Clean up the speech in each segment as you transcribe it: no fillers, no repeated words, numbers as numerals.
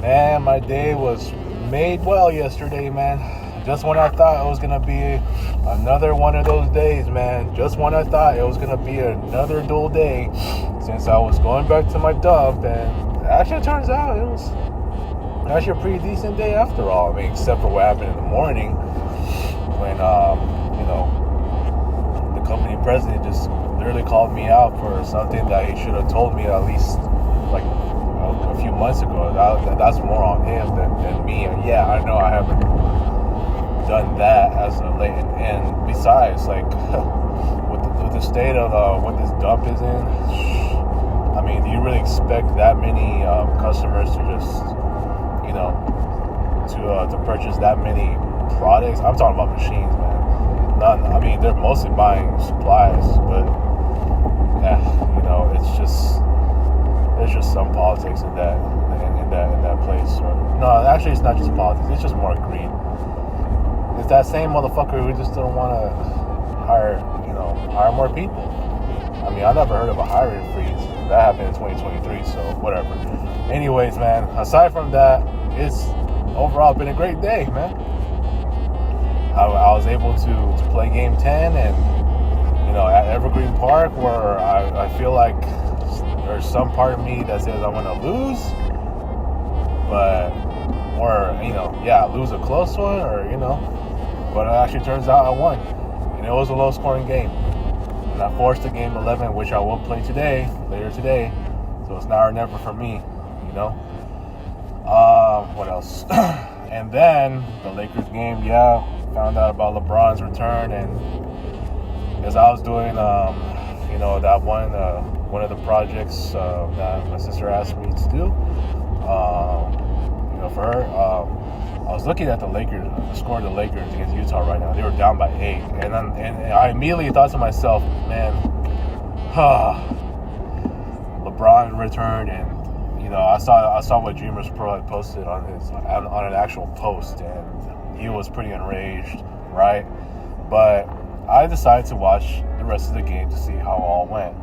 Man, my day was made well yesterday, man. Just when I thought it was going to be another one of those days, man. Just when I thought it was going to be another dull day, since I was going back to my dump, and actually it turns out it was actually a pretty decent day after all. I mean, except for what happened in the morning when, the company president just literally called me out for something that he should have told me at least like a few months ago. That's more on him than me. And yeah, I know I haven't done that as of late. And besides, like with the state of what this dump is in, I mean, do you really expect that many customers to just, to purchase that many products? I'm talking about machines, man. I mean, they're mostly buying supplies, but yeah, there's just some politics in that place. Or, no, actually, it's not just politics. It's just more greed. It's that same motherfucker who just don't want to hire more people. I mean, I never heard of a hiring freeze. That happened in 2023, so whatever. Anyways, man, aside from that, it's overall been a great day, man. I was able to play game 10 and, at Evergreen Park, where I feel like there's some part of me that says I'm going to lose, lose a close one, but it actually turns out I won. And it was a low-scoring game. And I forced a game 11, which I will play later today. So it's now or never for me, What else? And then the Lakers game, found out about Lebron's return, and as I was doing, that one of the projects that my sister asked me to do, for her, I was looking at the Lakers, the score of the Lakers against Utah right now. They were down by 8, and I immediately thought to myself, man, LeBron returned, and I saw what Dreamers Pro had posted on an actual post, and he was pretty enraged, right? But I decided to watch the rest of the game to see how all went.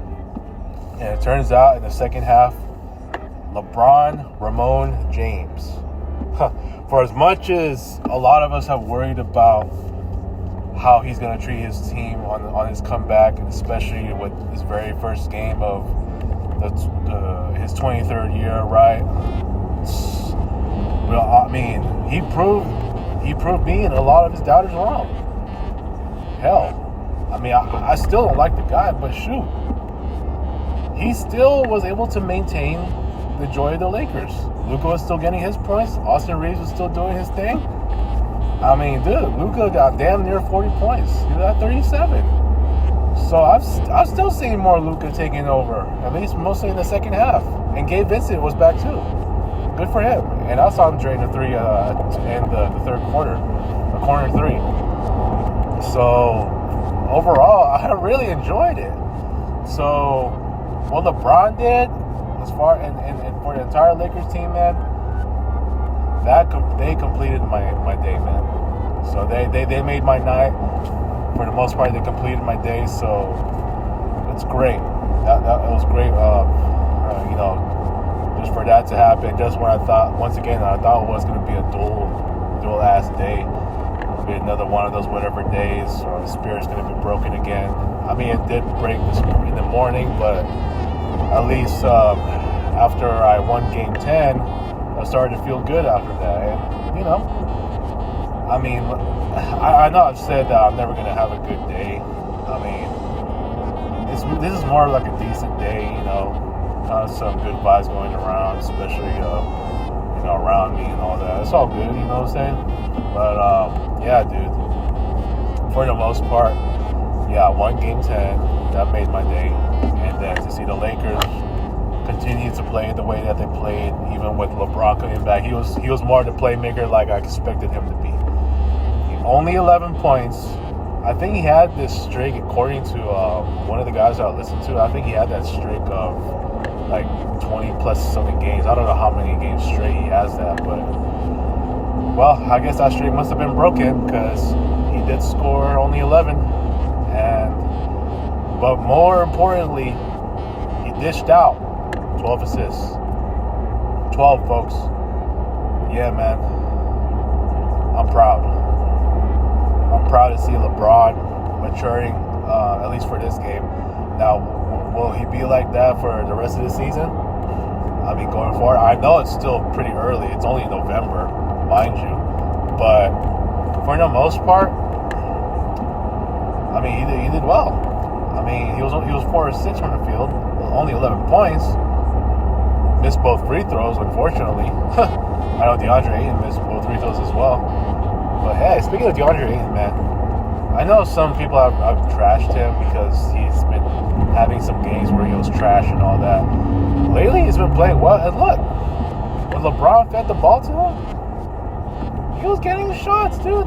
And it turns out in the second half, Ramon James. For as much as a lot of us have worried about how he's going to treat his team on his comeback, and especially with his very first game of his 23rd year, right? Well, I mean, he proved me and a lot of his doubters wrong. Hell, I mean, I still don't like the guy, but shoot, he still was able to maintain the joy of the Lakers. Luka was still getting his points. Austin Reeves was still doing his thing. I mean, dude, Luka got damn near 40 points. He was at 37. So I've still seen more Luka taking over, at least mostly in the second half. And Gabe Vincent was back too. Good for him. And I saw him drain the three to end the third quarter, the corner three. So overall, I really enjoyed it. So what LeBron did, as far and for the entire Lakers team, man, they completed my day, man. So they made my night. For the most part, they completed my day, so it's great. That was great. Just for that to happen, just when I thought it was going to be a dual ass day. It'll be another one of those whatever days, or the spirit's going to be broken again. I mean, it did break in the morning, but at least after I won Game 10, I started to feel good after that. And, I mean, I know I've said that I'm never going to have a good day. I mean, this is more like a decent day, kind of some good vibes going around, especially, around me and all that. It's all good, you know what I'm saying? But, yeah, dude, for the most part, won Game 10. That made my day. And then to see the Lakers continue to play the way that they played, even with LeBron coming back, he was more the playmaker like I expected him to be. Only 11 points. I think he had this streak, according to one of the guys I listened to. I think he had that streak of like 20 plus something games. I don't know how many games straight he has that, but well, I guess that streak must have been broken because he did score only 11. But more importantly, he dished out 12 assists. 12, folks. Yeah, man. I'm proud. I'm proud to see LeBron maturing, at least for this game. Now, will he be like that for the rest of the season? I mean, going forward, I know it's still pretty early. It's only November, mind you. But for the most part, I mean, he did well. I mean, he was 4 or 6 from the field, only 11 points. Missed both free throws, unfortunately. I know DeAndre Ayton missed both free throws as well. But hey, speaking of DeAndre Ayton, man, I know some people have trashed him because he's been having some games where he was trash and all that. Lately, he's been playing well. And look, when LeBron fed the ball to him, he was getting the shots, dude.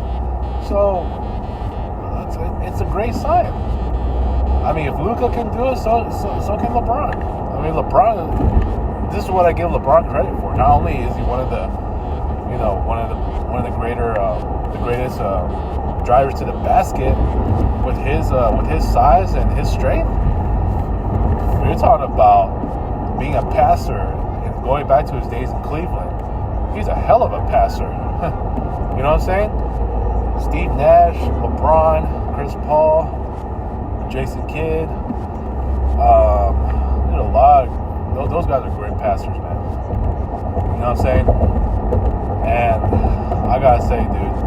So it's a great sign. I mean, if Luka can do it, so can LeBron. I mean, LeBron. This is what I give LeBron credit for. Not only is he one of the greatest drivers to the basket with his size and his strength. You're talking about being a passer and going back to his days in Cleveland. He's a hell of a passer. You know what I'm saying? Steve Nash, LeBron, Chris Paul, Jason Kidd. There's a lot. Those guys are great passers, man. You know what I'm saying? And I gotta say, dude,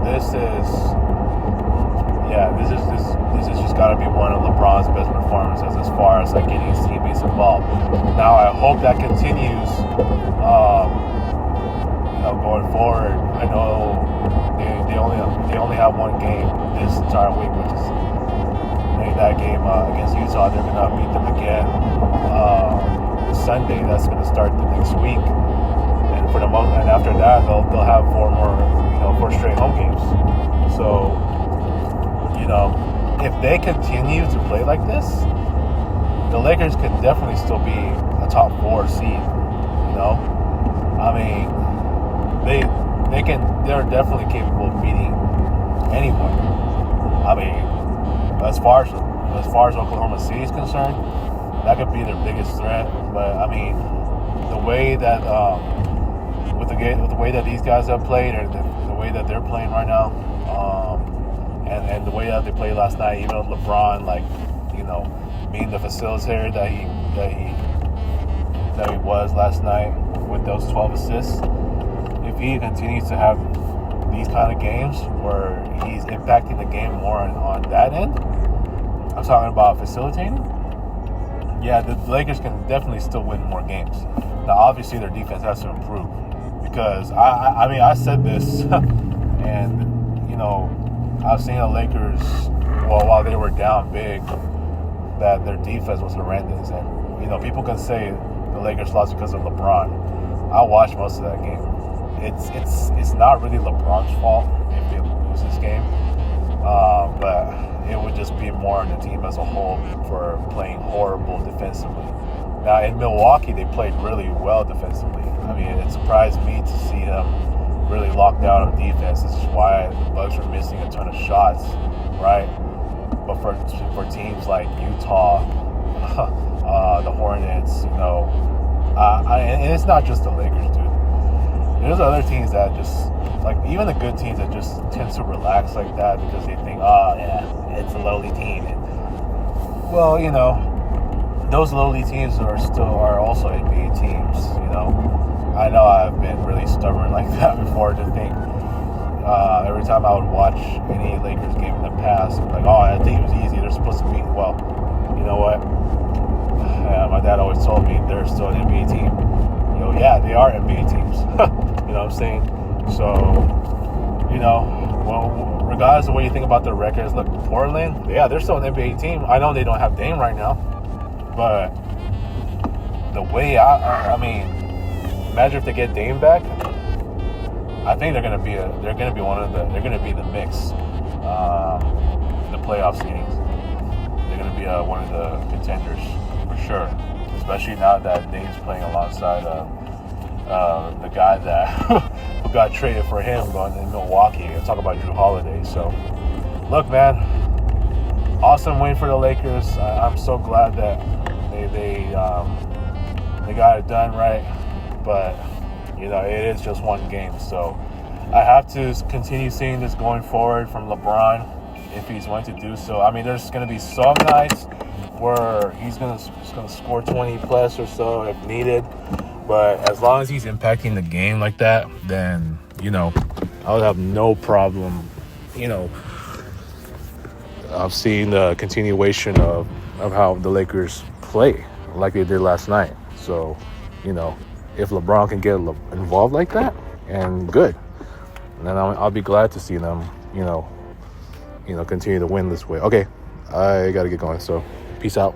this is just gotta be one of LeBron's best performances as far as like getting his teammates involved. Now I hope that continues. Going forward. I know they only have one game this entire week, which is that game against Utah. They're gonna beat them again Sunday. That's gonna start the next week, and after that they'll have 4 straight home games. So if they continue to play like this, the Lakers can definitely still be a top 4 seed. I mean, they're definitely capable of beating anyone. I mean, as far as Oklahoma City is concerned, that could be their biggest threat. But I mean, the way that with the way that these guys have played, or the way that they're playing right now, and the way that they played last night, even with LeBron, being the facilitator that he was last night with those 12 assists. If he continues to have these kind of games where he's impacting the game more on that end, I'm talking about facilitating, yeah, the Lakers can definitely still win more games. Now, obviously, their defense has to improve because, I said this, and, I've seen the Lakers, while they were down big, that their defense was horrendous. And, people can say the Lakers lost because of LeBron. I watched most of that game. It's not really LeBron's fault if they lose this game, but it would just be more on the team as a whole for playing horrible defensively. Now in Milwaukee, they played really well defensively. I mean, it surprised me to see them really locked down on defense. This is why the Bucks were missing a ton of shots, right? But for teams like Utah, the Hornets, and it's not just the Lakers, dude. There's other teams that just, even the good teams that just tend to relax like that because they think, it's a lowly team. And, well, those lowly teams are also NBA teams, I know I've been really stubborn like that before to think, every time I would watch any Lakers game in the past, I'm like, that team was easy. They're supposed to beat. Well, you know what? Yeah, my dad always told me they're still an NBA team. Yeah, they are NBA teams. You know what I'm saying? So, regardless of what you think about their records, look, Portland, yeah, they're still an NBA team. I know they don't have Dame right now, but the way I mean, imagine if they get Dame back. I think they're gonna be the mix, in the playoff seedings. They're gonna be one of the contenders for sure, especially now that Dame's playing alongside the guy that who got traded for him going in Milwaukee. I'm talking about Drew Holiday. So, look, man, awesome win for the Lakers. I'm so glad that they got it done right. but it is just one game. So I have to continue seeing this going forward from LeBron if he's going to do so. I mean, there's going to be some nights where he's going to score 20 plus or so if needed. But as long as he's impacting the game like that, then, I would have no problem, of seeing the continuation of how the Lakers play like they did last night. So, if LeBron can get involved like that, and good, then I'll be glad to see them, continue to win this way. Okay, I got to get going. So, peace out.